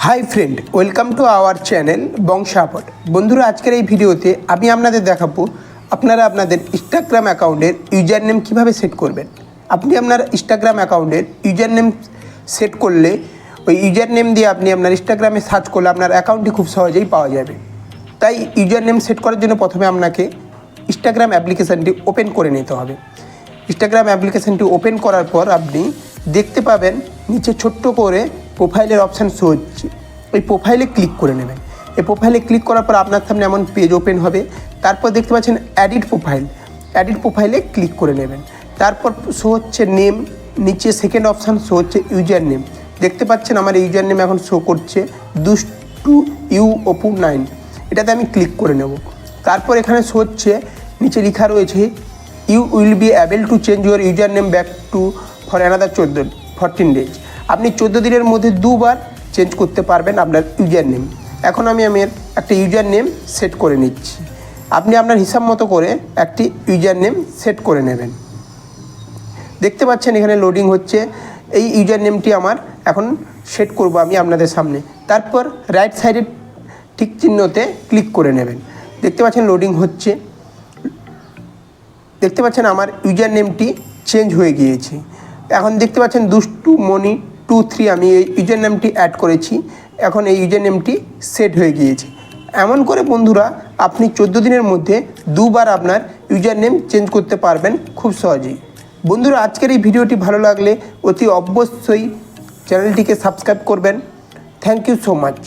High friend, welcome to our channel বংশাপট। বন্ধুরা, আজকের এই ভিডিওতে আমি আপনাদের দেখাবো আপনারা আপনাদের ইনস্টাগ্রাম অ্যাকাউন্টের ইউজার নেম কীভাবে সেট করবেন। আপনি আপনার ইনস্টাগ্রাম অ্যাকাউন্টের ইউজার নেম সেট করলে ওই ইউজার নেম দিয়ে আপনি আপনার ইনস্টাগ্রামে সার্চ করলে আপনার অ্যাকাউন্টটি খুব সহজেই পাওয়া যাবে। তাই ইউজার নেম সেট করার জন্য প্রথমে আপনাকে ইনস্টাগ্রাম অ্যাপ্লিকেশানটি ওপেন করে নিতে হবে। ইনস্টাগ্রাম অ্যাপ্লিকেশানটি ওপেন করার পর আপনি দেখতে পাবেন নিচে ছোট্ট করে প্রোফাইলের অপশান শো হচ্ছে। ওই প্রোফাইলে ক্লিক করে নেবেন। এই প্রোফাইলে ক্লিক করার পর আপনার সামনে এমন পেজ ওপেন হবে। তারপর দেখতে পাচ্ছেন এডিট প্রোফাইলে ক্লিক করে নেবেন। তারপর শো হচ্ছে নেম, নিচে সেকেন্ড অপশান শো হচ্ছে ইউজার নেম। দেখতে পাচ্ছেন আমার ইউজার নেম এখন শো করছে দুষ্টু ইউ অপু 9। এটাতে আমি ক্লিক করে নেব। তারপর এখানে শো হচ্ছে নিচে লেখা রয়েছে you will be able to change your user name back to for another 14 days. আপনি 14 দিনের মধ্যে দুবার চেঞ্জ করতে পারবেন আপনার ইউজার নেম। এখন আমি আমার একটা ইউজার নেম সেট করে নিচ্ছি। আপনি আপনার হিসাব মতো করে একটি ইউজার নেম সেট করে নেবেন। দেখতে পাচ্ছেন এখানে লোডিং হচ্ছে। এই ইউজার নেমটি আমার এখন সেট করব আমি আপনাদের সামনে। তারপর রাইট সাইডে ঠিক চিহ্নতে ক্লিক করে নেবেন। দেখতে পাচ্ছেন লোডিং হচ্ছে। দেখতে পাচ্ছেন আমার ইউজার নেমটি চেঞ্জ হয়ে গিয়েছে। এখন দেখতে পাচ্ছেন দুষ্টু মনি 23 আমি এই ইউজার নেমটি অ্যাড করেছি। এখন এই ইউজার নেমটি সেট হয়ে গিয়েছে। এমন করে বন্ধুরা আপনি 14 দিনের মধ্যে দুবার আপনার ইউজার নেম চেঞ্জ করতে পারবেন খুব সহজেই। বন্ধুরা, আজকের এই ভিডিওটি ভালো লাগলে অতি অবশ্যই চ্যানেলটিকে সাবস্ক্রাইব করবেন। Thank you so much.